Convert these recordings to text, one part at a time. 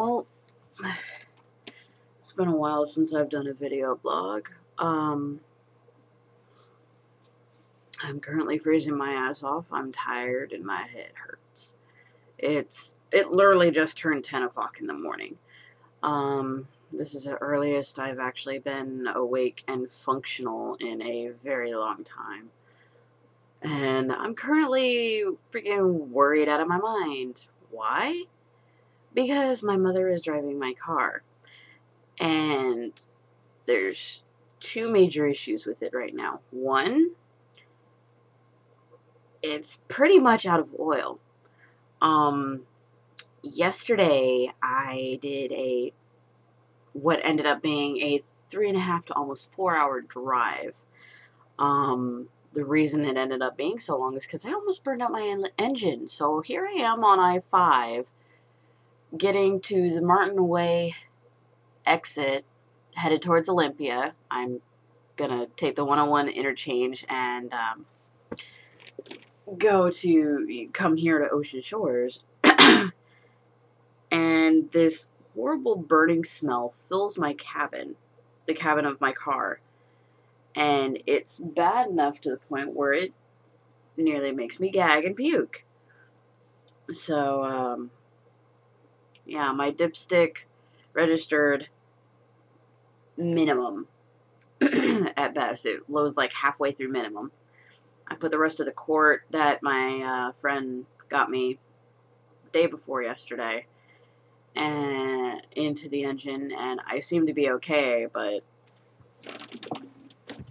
Well, it's been a while since I've done a video blog. I'm currently freezing my ass off. I'm tired and my head hurts. It literally just turned 10 o'clock in the morning. This is the earliest I've actually been awake and functional in a very long time. And I'm currently freaking worried out of my mind. Why? Because my mother is driving my car. And there's two major issues with it right now. One, it's pretty much out of oil. Yesterday I did what ended up being a 3.5 to almost 4 hour drive. The reason it ended up being so long is because I almost burned out my engine. So here I am on I-5, getting to the Martin Way exit, headed towards Olympia. I'm gonna take the 101 interchange and come here to Ocean Shores. And this horrible burning smell fills my cabin, the cabin of my car. And it's bad enough to the point where it nearly makes me gag and puke. So, yeah, my dipstick registered minimum at best. It was like halfway through minimum. I put the rest of the quart that my friend got me the day before yesterday and into the engine, and I seem to be okay, but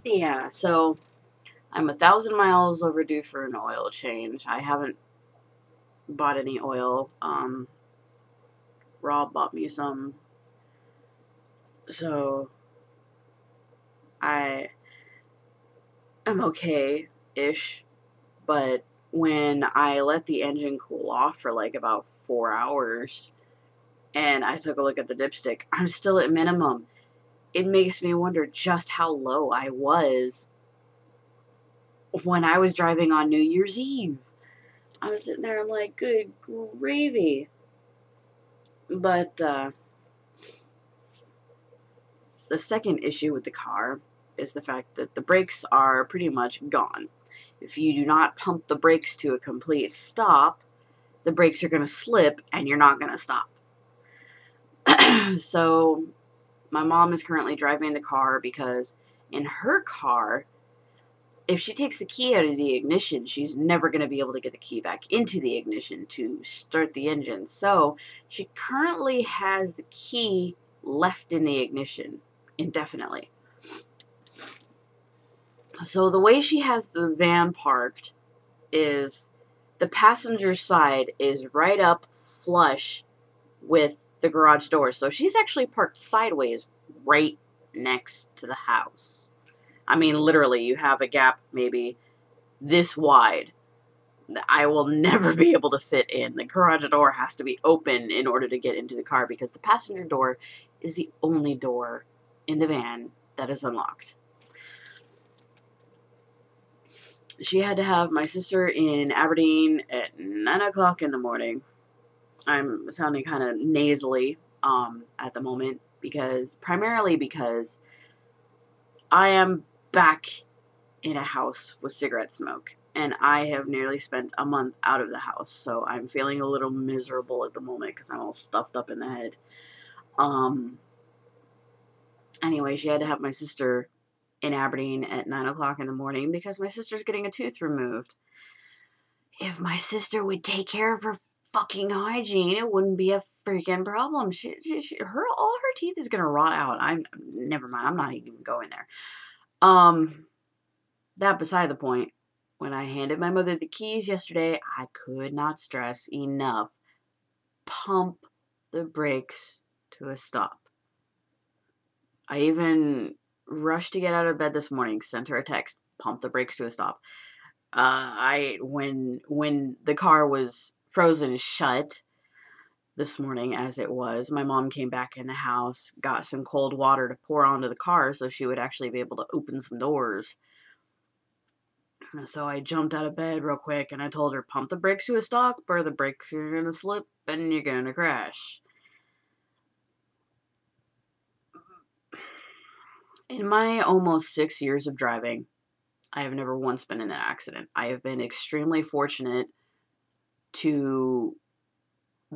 yeah, so I'm 1,000 miles overdue for an oil change. I haven't bought any oil. Rob bought me some, so I am okay-ish, but when I let the engine cool off for like about 4 hours and I took a look at the dipstick, I'm still at minimum. It makes me wonder just how low I was when I was driving on New Year's Eve. I was sitting there, I'm like, good gravy. But the second issue with the car is the fact that the brakes are pretty much gone. If you do not pump the brakes to a complete stop, the brakes are going to slip and you're not going to stop. So my mom is currently driving the car because in her car, if she takes the key out of the ignition, she's never going to be able to get the key back into the ignition to start the engine. So she currently has the key left in the ignition indefinitely. So the way she has the van parked is the passenger side is right up flush with the garage door. So she's actually parked sideways right next to the house. I mean, literally, you have a gap maybe this wide. I will never be able to fit in. The garage door has to be open in order to get into the car because the passenger door is the only door in the van that is unlocked. She had to have my sister in Aberdeen at 9 o'clock in the morning. I'm sounding kind of nasally at the moment primarily because I am back in a house with cigarette smoke, and I have nearly spent a month out of the house, so I'm feeling a little miserable at the moment because I'm all stuffed up in the head. Anyway, she had to have my sister in Aberdeen at 9 o'clock in the morning because my sister's getting a tooth removed. If my sister would take care of her fucking hygiene, it wouldn't be a freaking problem. All her teeth is gonna rot out. Never mind. I'm not even going there. That beside the point. When I handed my mother the keys yesterday, I could not stress enough. Pump the brakes to a stop. I even rushed to get out of bed this morning, sent her a text, pump the brakes to a stop. When the car was frozen shut this morning, as it was, my mom came back in the house, got some cold water to pour onto the car so she would actually be able to open some doors. So I jumped out of bed real quick and I told her, pump the brakes to a stop or the brakes are going to slip and you're going to crash. In my almost 6 years of driving, I have never once been in an accident. I have been extremely fortunate to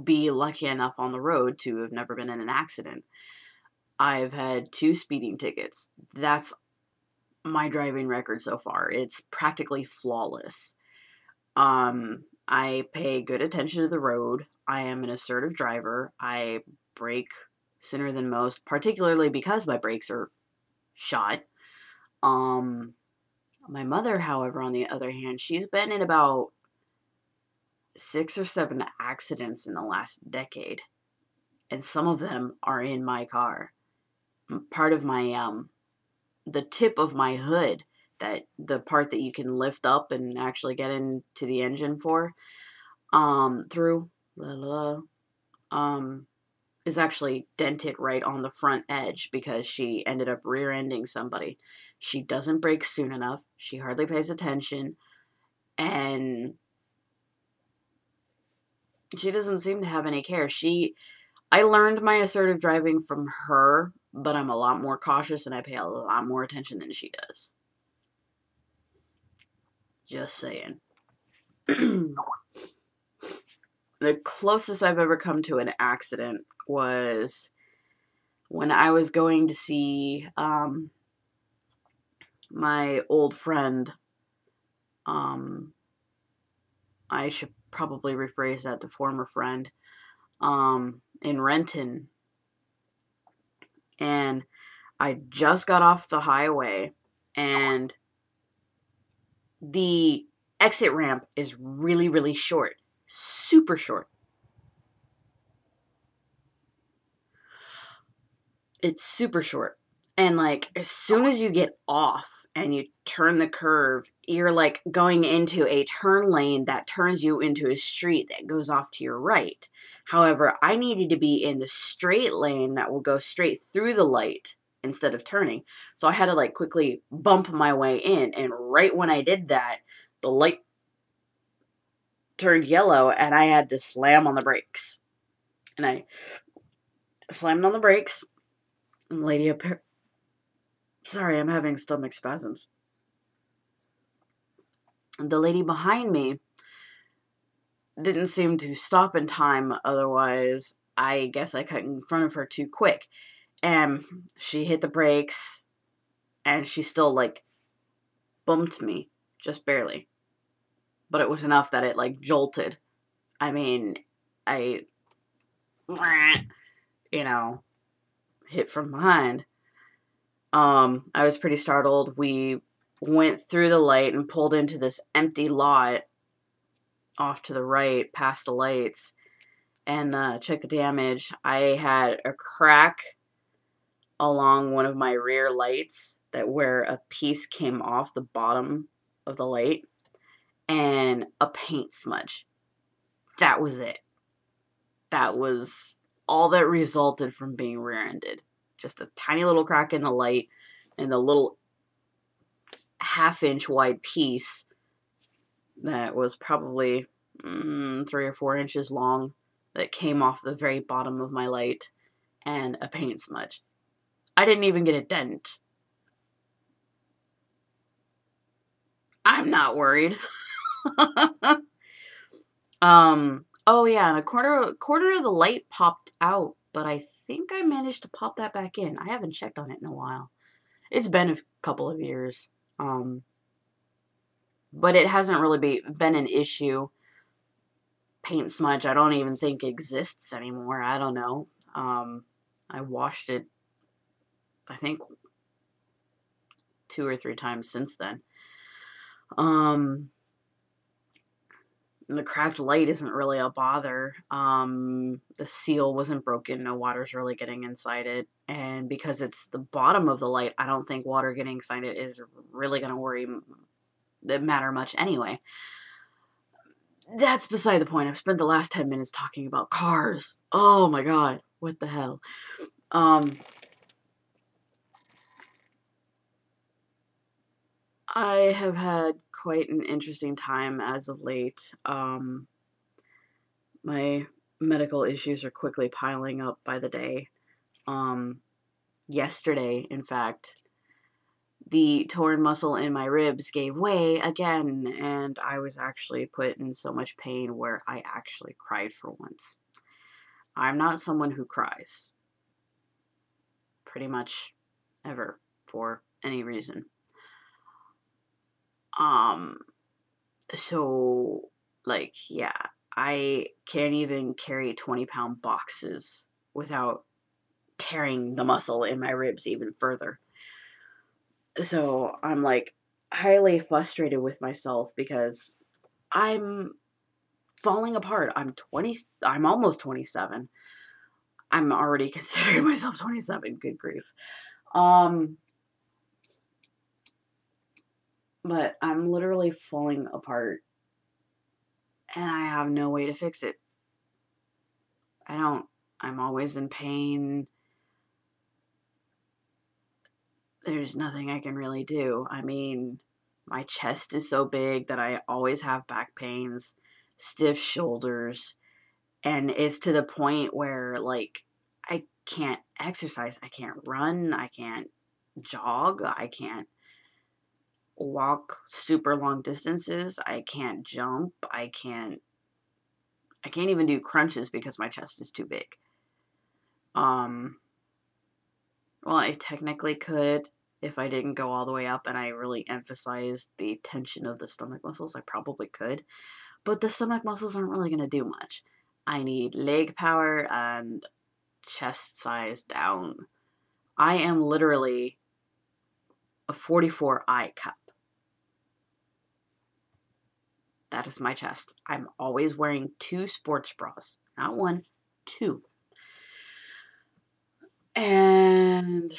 be lucky enough on the road to have never been in an accident. I've had 2 speeding tickets. That's my driving record so far. It's practically flawless. I pay good attention to the road. I am an assertive driver. I brake sooner than most, particularly because my brakes are shot. Um, my mother, however, on the other hand, she's been in about 6 or 7 accidents in the last decade, and some of them are in my car. Part of my the tip of my hood, that the part that you can lift up and actually get into the engine for, through, la, la, la, is actually dented right on the front edge because she ended up rear-ending somebody. She doesn't brake soon enough. She hardly pays attention, and she doesn't seem to have any care. I learned my assertive driving from her, but I'm a lot more cautious and I pay a lot more attention than she does. Just saying. The closest I've ever come to an accident was when I was going to see my old friend. I should probably rephrase that to former friend, in Renton. And I just got off the highway, and the exit ramp is really, really short. Super short. It's super short. And, like, as soon as you get off and you turn the curve, you're, like, going into a turn lane that turns you into a street that goes off to your right. However, I needed to be in the straight lane that will go straight through the light instead of turning. So I had to, like, quickly bump my way in. And right when I did that, the light turned yellow and I had to slam on the brakes. And I slammed on the brakes. And the lady sorry, I'm having stomach spasms. The lady behind me didn't seem to stop in time, otherwise I guess I cut in front of her too quick. And she hit the brakes, and she still, like, bumped me, just barely. But it was enough that it, like, jolted. I mean, I, hit from behind. I was pretty startled. We went through the light and pulled into this empty lot off to the right, past the lights, and checked the damage. I had a crack along one of my rear lights where a piece came off the bottom of the light, and a paint smudge. That was it. That was all that resulted from being rear-ended. Just a tiny little crack in the light, and the little half-inch wide piece that was probably 3 or 4 inches long that came off the very bottom of my light, and a paint smudge. I didn't even get a dent. I'm not worried. Oh yeah, and a quarter of the light popped out, but I think I managed to pop that back in. I haven't checked on it in a while. It's been a couple of years. But it hasn't really been an issue. Paint smudge, I don't even think exists anymore. I don't know. I washed it, I think, 2 or 3 times since then. The cracked light isn't really a bother. The seal wasn't broken. No water's really getting inside it. And because it's the bottom of the light, I don't think water getting inside it is really going to matter much anyway. That's beside the point. I've spent the last 10 minutes talking about cars. Oh my god. What the hell? I have had quite an interesting time as of late. My medical issues are quickly piling up by the day. Yesterday, in fact, the torn muscle in my ribs gave way again, and I was actually put in so much pain where I actually cried for once. I'm not someone who cries, pretty much ever, for any reason. So, like, yeah, I can't even carry 20-pound boxes without tearing the muscle in my ribs even further. So I'm like highly frustrated with myself because I'm falling apart. I'm almost 27. I'm already considering myself 27. Good grief. But I'm literally falling apart and I have no way to fix it. I'm always in pain. There's nothing I can really do. I mean, my chest is so big that I always have back pains, stiff shoulders, and it's to the point where, like, I can't exercise. I can't run. I can't jog. I can't walk super long distances. I can't jump. I can't even do crunches because my chest is too big. Well, I technically could if I didn't go all the way up and I really emphasized the tension of the stomach muscles. I probably could. But the stomach muscles aren't really going to do much. I need leg power and chest size down. I am literally a 44 I cup. That is my chest. I'm always wearing 2 sports bras. Not 1, 2. And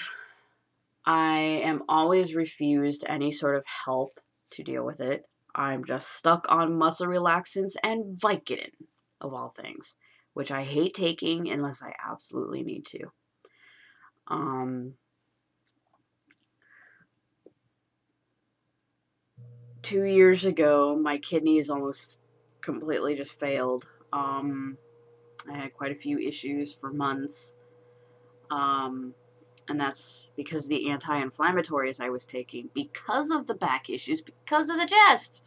I am always refused any sort of help to deal with it. I'm just stuck on muscle relaxants and Vicodin, of all things, which I hate taking unless I absolutely need to. 2 years ago, my kidneys almost completely just failed. I had quite a few issues for months. And that's because the anti-inflammatories I was taking, because of the back issues, because of the chest.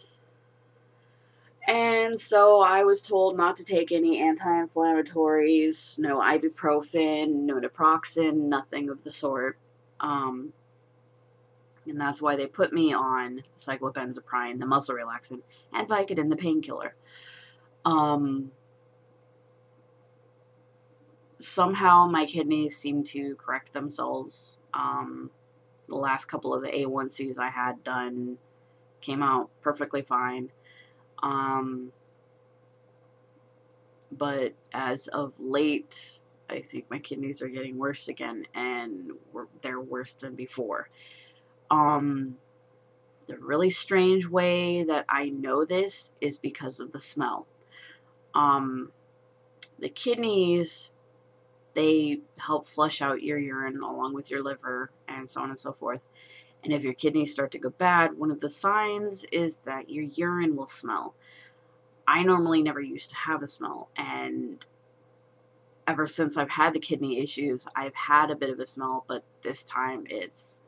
And so I was told not to take any anti-inflammatories, no ibuprofen, no naproxen, nothing of the sort. And that's why they put me on cyclobenzaprine, the muscle relaxant, and Vicodin, the painkiller. Somehow my kidneys seem to correct themselves. The last couple of the A1Cs I had done came out perfectly fine. But as of late, I think my kidneys are getting worse again, and they're worse than before. The really strange way that I know this is because of the smell. The kidneys, they help flush out your urine along with your liver and so on and so forth. And if your kidneys start to go bad, one of the signs is that your urine will smell. I normally never used to have a smell, and ever since I've had the kidney issues, I've had a bit of a smell, but this time it's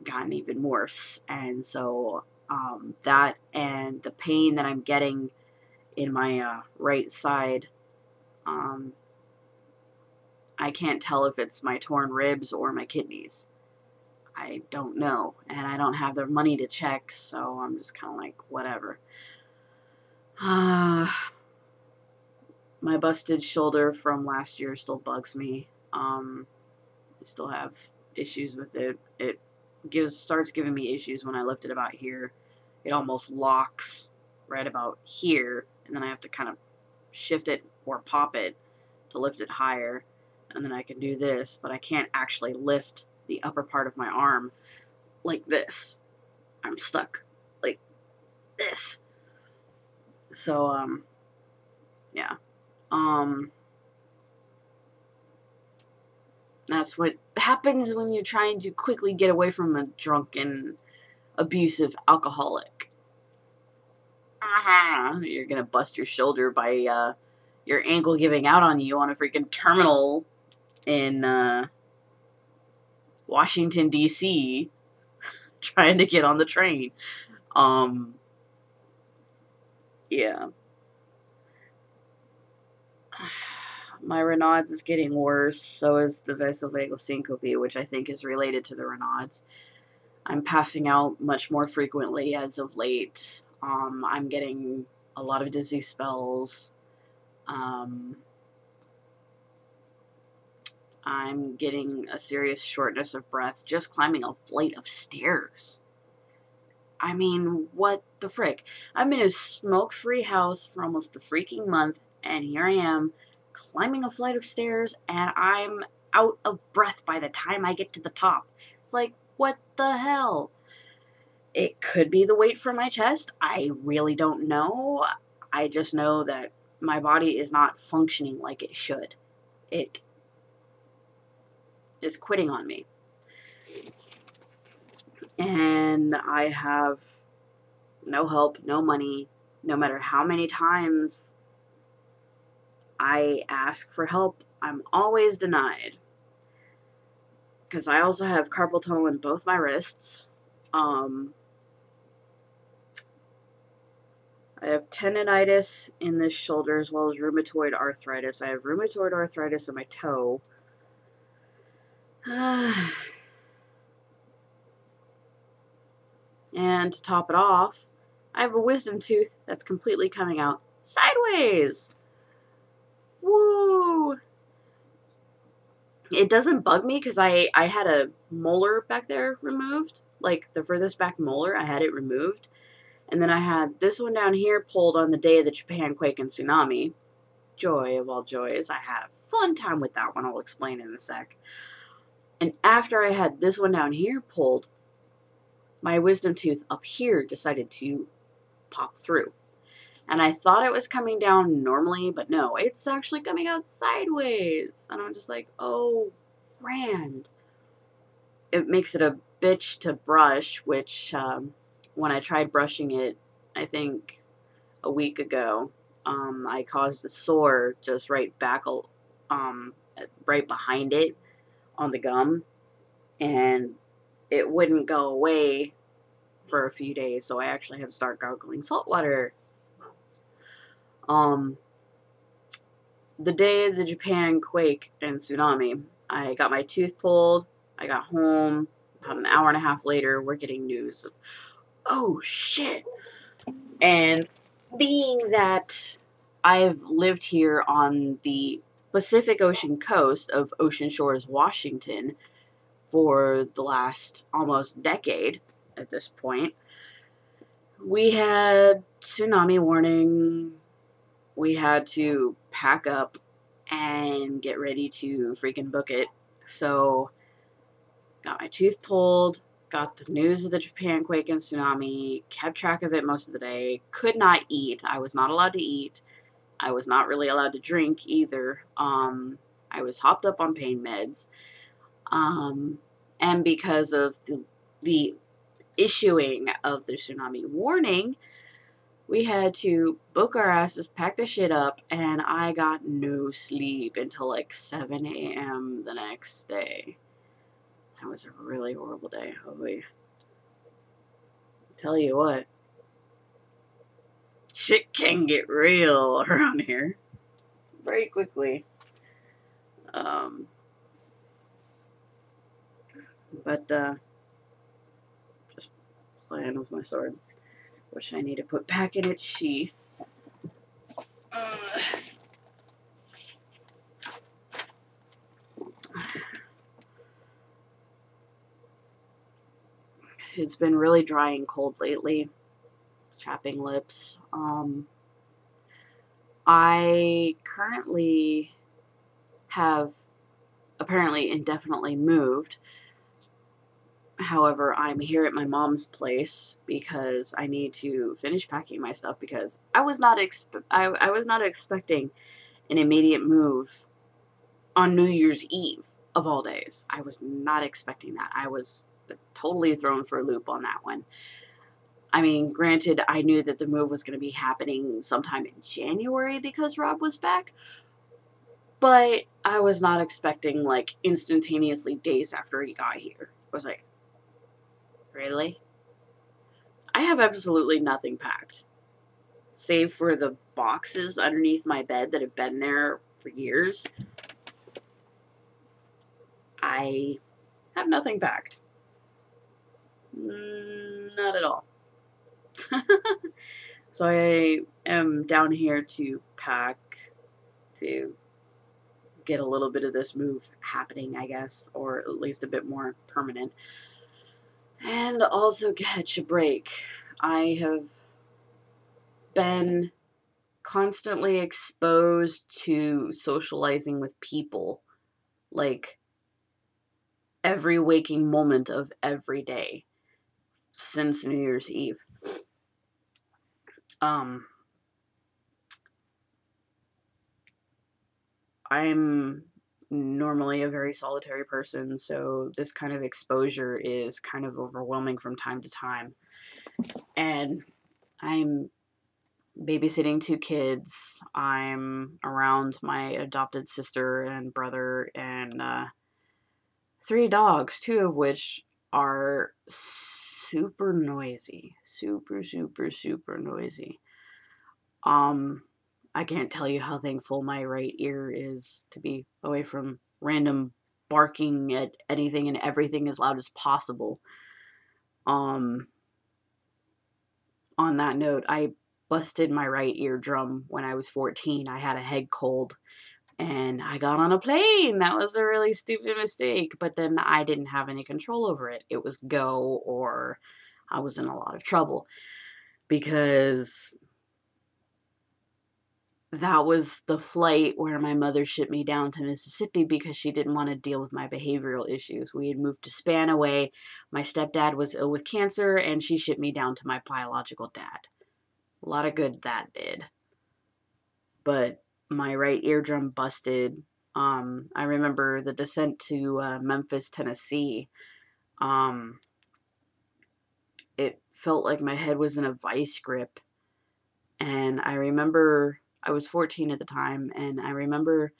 gotten even worse. And so that and the pain that I'm getting in my right side, I can't tell if it's my torn ribs or my kidneys. I don't know, and I don't have the money to check, so I'm just kind of like, whatever. My busted shoulder from last year still bugs me. I still have issues with it. It starts giving me issues when I lift it about here. It almost locks right about here, and then I have to kind of shift it or pop it to lift it higher, and then I can do this, but I can't actually lift the upper part of my arm like this. I'm stuck like this. So, yeah. That's what happens when you're trying to quickly get away from a drunken, abusive alcoholic. You're gonna bust your shoulder by your ankle giving out on you on a freaking terminal in Washington, D.C. trying to get on the train. Yeah. My Raynaud's is getting worse, so is the vasovagal syncope, which I think is related to the Raynaud's. I'm passing out much more frequently as of late. I'm getting a lot of dizzy spells. I'm getting a serious shortness of breath just climbing a flight of stairs. I mean, what the frick? I'm in a smoke-free house for almost a freaking month, and here I am climbing a flight of stairs, and I'm out of breath by the time I get to the top. It's like, what the hell? It could be the weight from my chest. I really don't know. I just know that my body is not functioning like it should. It is quitting on me. And I have no help, no money. No matter how many times I ask for help, I'm always denied. Because I also have carpal tunnel in both my wrists. I have tendonitis in this shoulder as well as rheumatoid arthritis. I have rheumatoid arthritis in my toe. And to top it off, I have a wisdom tooth that's completely coming out sideways. Woo! It doesn't bug me because I had a molar back there removed. Like, the furthest back molar, I had it removed. And then I had this one down here pulled on the day of the Japan quake and tsunami. Joy of all joys. I had a fun time with that one. I'll explain in a sec. And after I had this one down here pulled, my wisdom tooth up here decided to pop through. And I thought it was coming down normally, but no, it's actually coming out sideways. And I'm just like, oh, grand. It makes it a bitch to brush, which when I tried brushing it, I think a week ago, I caused a sore just right back, right behind it on the gum. And it wouldn't go away for a few days, so I actually had to start gargling salt water. The day of the Japan quake and tsunami, I got my tooth pulled. I got home. About an hour and a half later, we're getting news of, oh shit. And being that I've lived here on the Pacific Ocean coast of Ocean Shores, Washington for the last almost decade at this point, we had tsunami warning. We had to pack up and get ready to freaking book it. So, got my tooth pulled, got the news of the Japan quake and tsunami, kept track of it most of the day, could not eat. I was not allowed to eat. I was not really allowed to drink either. I was hopped up on pain meds. And because of the issuing of the tsunami warning, we had to book our asses, pack the shit up, and I got no sleep until like 7 a.m. the next day. That was a really horrible day. Holy. Tell you what. Shit can get real around here. Very quickly. Just playing with my sword, which I need to put back in its sheath. It's been really dry and cold lately. Chapping lips. I currently have apparently indefinitely moved. However, I'm here at my mom's place because I need to finish packing my stuff because I was not expecting an immediate move on New Year's Eve of all days. I was not expecting that. I was totally thrown for a loop on that one. I mean, granted, I knew that the move was going to be happening sometime in January because Rob was back, but I was not expecting, like, instantaneously days after he got here. I was like, really? I have absolutely nothing packed, save for the boxes underneath my bed that have been there for years. I have nothing packed. Not at all. So I am down here to pack, to get a little bit of this move happening, I guess, or at least a bit more permanent. And also catch a break. I have been constantly exposed to socializing with people, like every waking moment of every day since New Year's Eve. I'm normally a very solitary person, so this kind of exposure is kind of overwhelming from time to time. And I'm babysitting 2 kids. I'm around my adopted sister and brother and 3 dogs, 2 of which are super noisy. Super noisy. I can't tell you how thankful my right ear is to be away from random barking at anything and everything as loud as possible. On that note, I busted my right eardrum when I was 14. I had a head cold and I got on a plane. That was a really stupid mistake, but then I didn't have any control over it. It was go or I was in a lot of trouble because that was the flight where my mother shipped me down to Mississippi because she didn't want to deal with my behavioral issues. We had moved to Spanaway. My stepdad was ill with cancer, and she shipped me down to my biological dad. A lot of good that did. But my right eardrum busted. I remember the descent to Memphis, Tennessee. It felt like my head was in a vice grip. And I remember I was 14 at the time, and I remember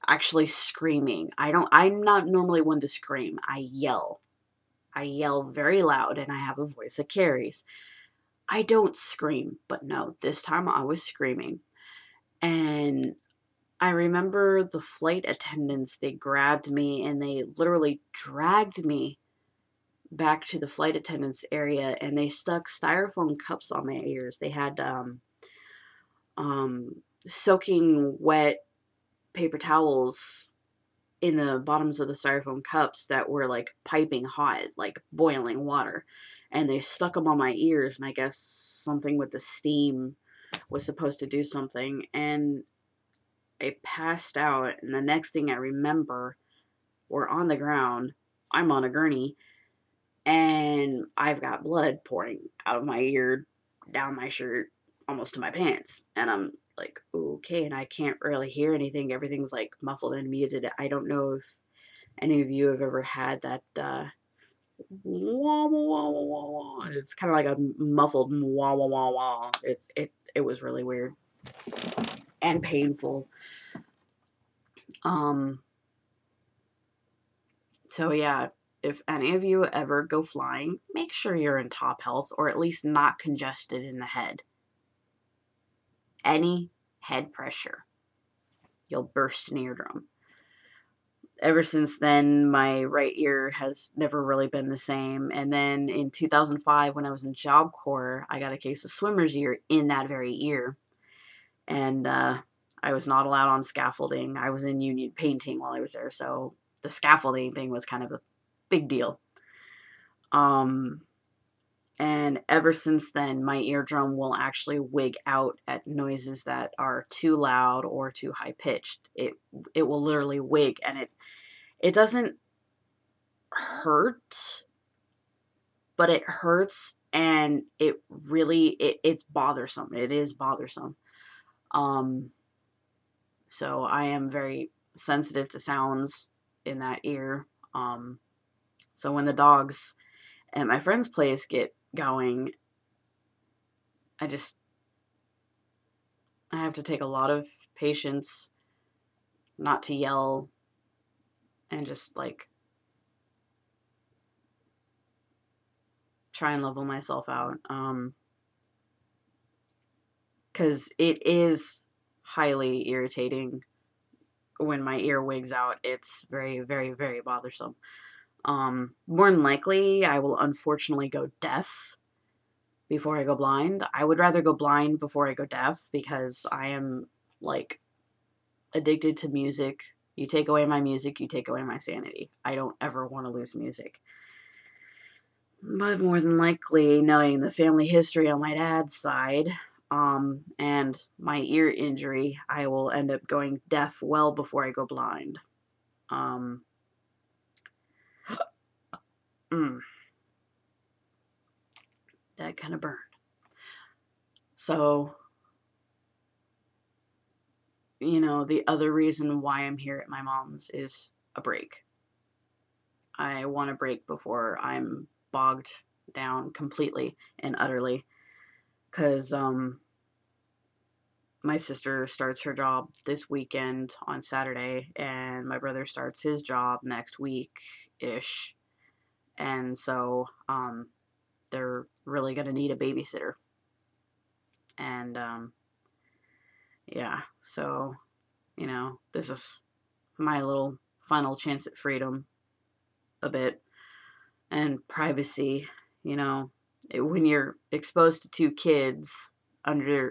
actually screaming. I'm not normally one to scream. I yell. I yell very loud and I have a voice that carries. I don't scream, but no, this time I was screaming. And I remember the flight attendants, they grabbed me and they literally dragged me back to the flight attendants area and they stuck styrofoam cups on my ears. They had soaking wet paper towels in the bottoms of the styrofoam cups that were like piping hot, like boiling water. And they stuck them on my ears, and I guess something with the steam was supposed to do something. And I passed out, and the next thing I remember, we're on the ground. I'm on a gurney, and I've got blood pouring out of my ear, down my shirt, almost to my pants. And I'm like, okay, and I can't really hear anything. Everything's like muffled and muted. I don't know if any of you have ever had that wah, wah, wah, wah, wah. It's kind of like a muffled wah wah wah wah. It was really weird and painful. So yeah, if any of you ever go flying, make sure you're in top health or at least not congested in the head. Any head pressure, you'll burst an eardrum. Ever since then, my right ear has never really been the same. And then in 2005, when I was in Job Corps, I got a case of swimmer's ear in that very ear. And I was not allowed on scaffolding. I was in union painting while I was there, so the scaffolding thing was kind of a big deal. And ever since then, my eardrum will actually wig out at noises that are too loud or too high pitched. It will literally wig, and it doesn't hurt, but it hurts, and it's bothersome. It is bothersome. So I am very sensitive to sounds in that ear. So when the dogs at my friend's place get going, I have to take a lot of patience not to yell and just like try and level myself out. Because it is highly irritating when my ear wigs out. It's very, very, very bothersome. More than likely, I will unfortunately go deaf before I go blind. I would rather go blind before I go deaf because I am, like, addicted to music. You take away my music, you take away my sanity. I don't ever want to lose music. But more than likely, knowing the family history on my dad's side, and my ear injury, I will end up going deaf well before I go blind. That kind of burned. So, you know, the other reason why I'm here at my mom's is a break. I want a break before I'm bogged down completely and utterly. Because, my sister starts her job this weekend on Saturday, and my brother starts his job next week-ish. And so, they're really going to need a babysitter. And, yeah, so, you know, this is my little final chance at freedom a bit. And privacy, you know, when you're exposed to two kids,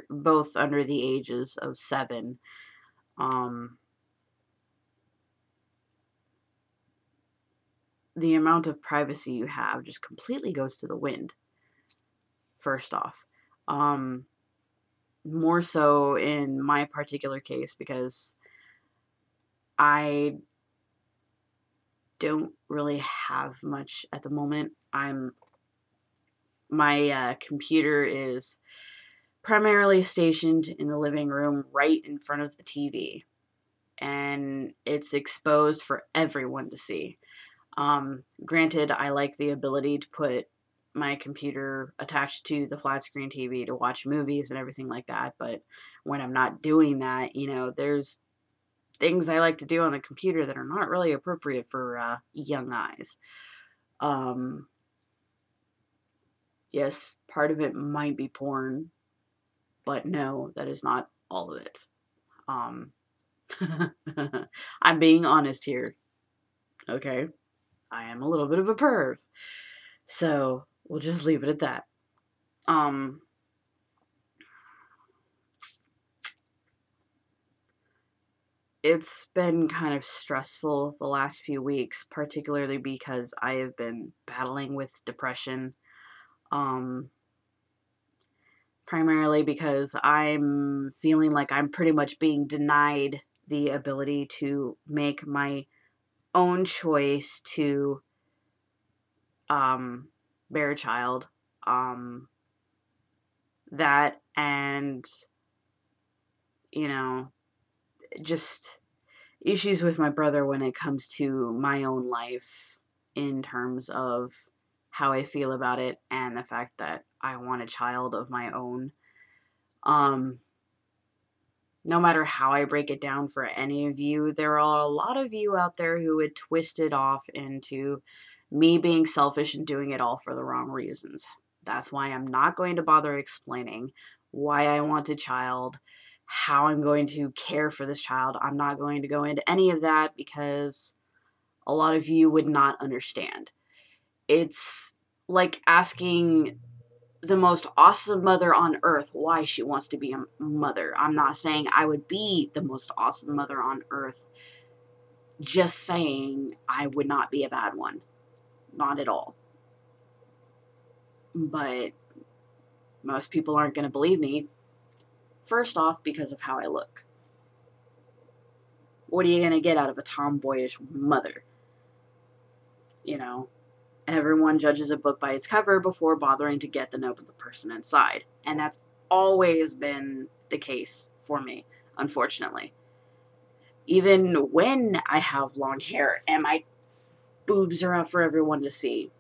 both under the ages of 7, the amount of privacy you have just completely goes to the wind. First off, more so in my particular case because I don't really have much at the moment. My computer is primarily stationed in the living room right in front of the TV, and it's exposed for everyone to see. Granted, I like the ability to put my computer attached to the flat screen TV to watch movies and everything like that, but when I'm not doing that, you know, there's things I like to do on the computer that are not really appropriate for young eyes. Yes, part of it might be porn, but no, that is not all of it. I'm being honest here. Okay? I am a little bit of a perv. So, we'll just leave it at that. It's been kind of stressful the last few weeks, particularly because I have been battling with depression. Primarily because I'm feeling like I'm pretty much being denied the ability to make my own choice to bear a child. That and, you know, just issues with my brother when it comes to my own life in terms of how I feel about it and the fact that I want a child of my own. No matter how I break it down for any of you, there are a lot of you out there who would twist it off into me being selfish and doing it all for the wrong reasons. That's why I'm not going to bother explaining why I want a child, how I'm going to care for this child. I'm not going to go into any of that because a lot of you would not understand. It's like asking the most awesome mother on earth why she wants to be a mother. I'm not saying I would be the most awesome mother on earth. Just saying I would not be a bad one. Not at all. But most people aren't going to believe me. First off, because of how I look. What are you going to get out of a tomboyish mother? You know, everyone judges a book by its cover before bothering to get the note of the person inside. And that's always been the case for me, unfortunately. Even when I have long hair and my boobs are out for everyone to see,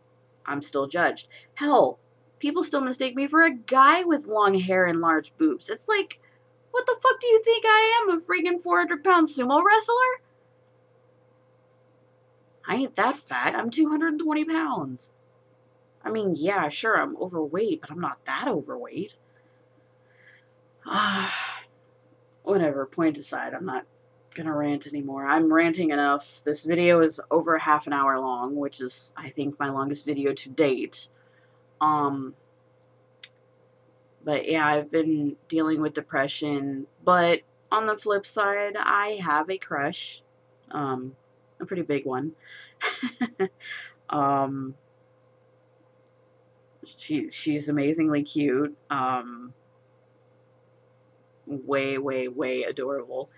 I'm still judged. Hell, people still mistake me for a guy with long hair and large boobs. It's like, what the fuck do you think I am, a freaking 400-pound sumo wrestler? I ain't that fat. I'm 220 pounds. I mean, yeah, sure, I'm overweight, but I'm not that overweight. Whatever, point aside, I'm not gonna rant anymore. I'm ranting enough. This video is over half an hour long, which is, I think, my longest video to date. But yeah, I've been dealing with depression, but on the flip side, I have a crush. A pretty big one. um, she's amazingly cute. Way, way, way adorable.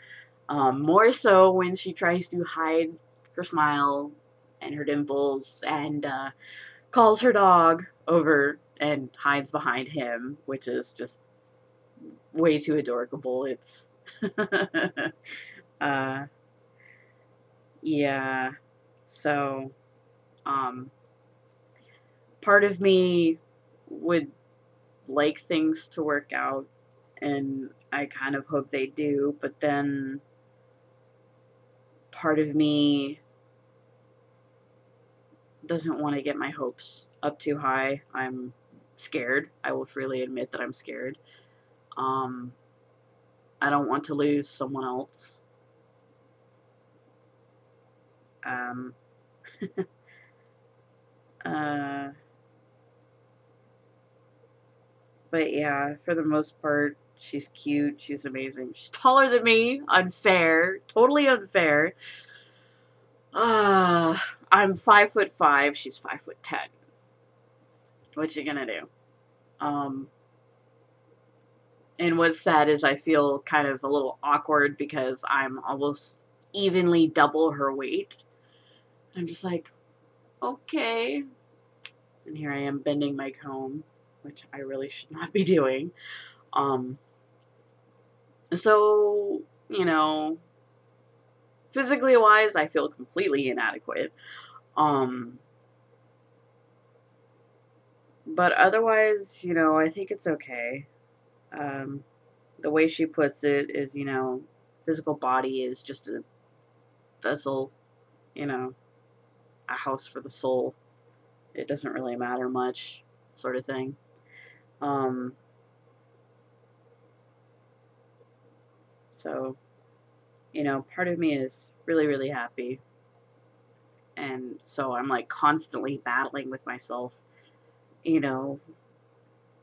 More so when she tries to hide her smile and her dimples and calls her dog over and hides behind him, which is just way too adorable. It's yeah. So part of me would like things to work out, and I kind of hope they do, but then part of me doesn't want to get my hopes up too high. I'm scared. I will freely admit that I'm scared. I don't want to lose someone else. But yeah, for the most part, she's cute. She's amazing. She's taller than me. Unfair. Totally unfair. I'm 5'5". She's 5'10". What you gonna do? And what's sad is I feel kind of a little awkward because I'm almost evenly double her weight. I'm just like, okay. And here I am bending my comb, which I really should not be doing. So, you know, physically wise, I feel completely inadequate. But otherwise, you know, I think it's okay. The way she puts it is, you know, physical body is just a vessel, you know, a house for the soul. It doesn't really matter much, sort of thing. So, you know, part of me is really, really happy. And so I'm like constantly battling with myself, you know,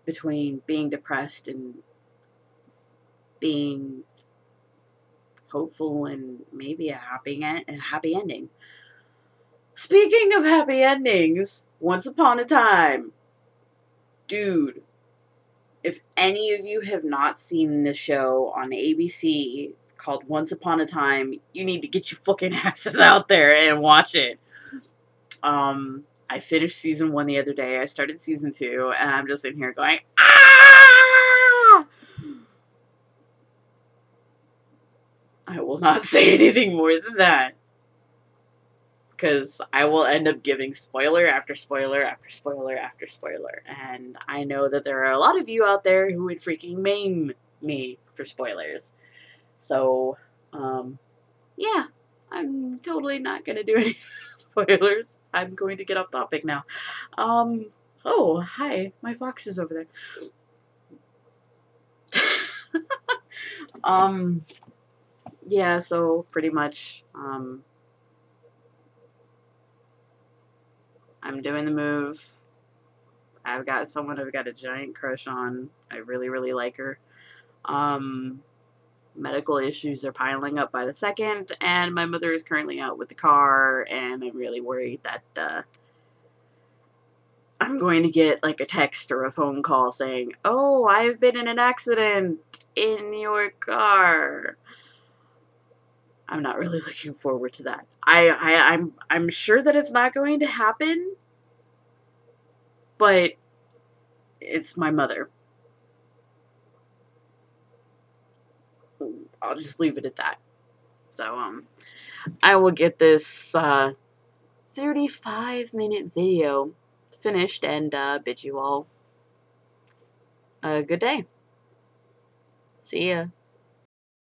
between being depressed and being hopeful and maybe a happy ending. Speaking of happy endings, Once Upon a Time. Dude, if any of you have not seen the show on ABC called Once Upon a Time, you need to get your fucking asses out there and watch it. I finished season 1 the other day. I started season 2, and I'm just in here going, ah! I will not say anything more than that, because I will end up giving spoiler after spoiler after spoiler after spoiler, and I know that there are a lot of you out there who would freaking maim me for spoilers. So, yeah, I'm totally not going to do any spoilers. I'm going to get off topic now. Oh, hi, my fox is over there. Yeah, so pretty much, I'm doing the move. I've got someone I've got a giant crush on. I really, really like her. Medical issues are piling up by the second, and my mother is currently out with the car, and I'm really worried that, I'm going to get, like, a text or a phone call saying, "Oh, I've been in an accident in your car." I'm not really looking forward to that. I'm sure that it's not going to happen, but it's my mother. I'll just leave it at that. So, I will get this 35-minute video finished and bid you all a good day. See ya.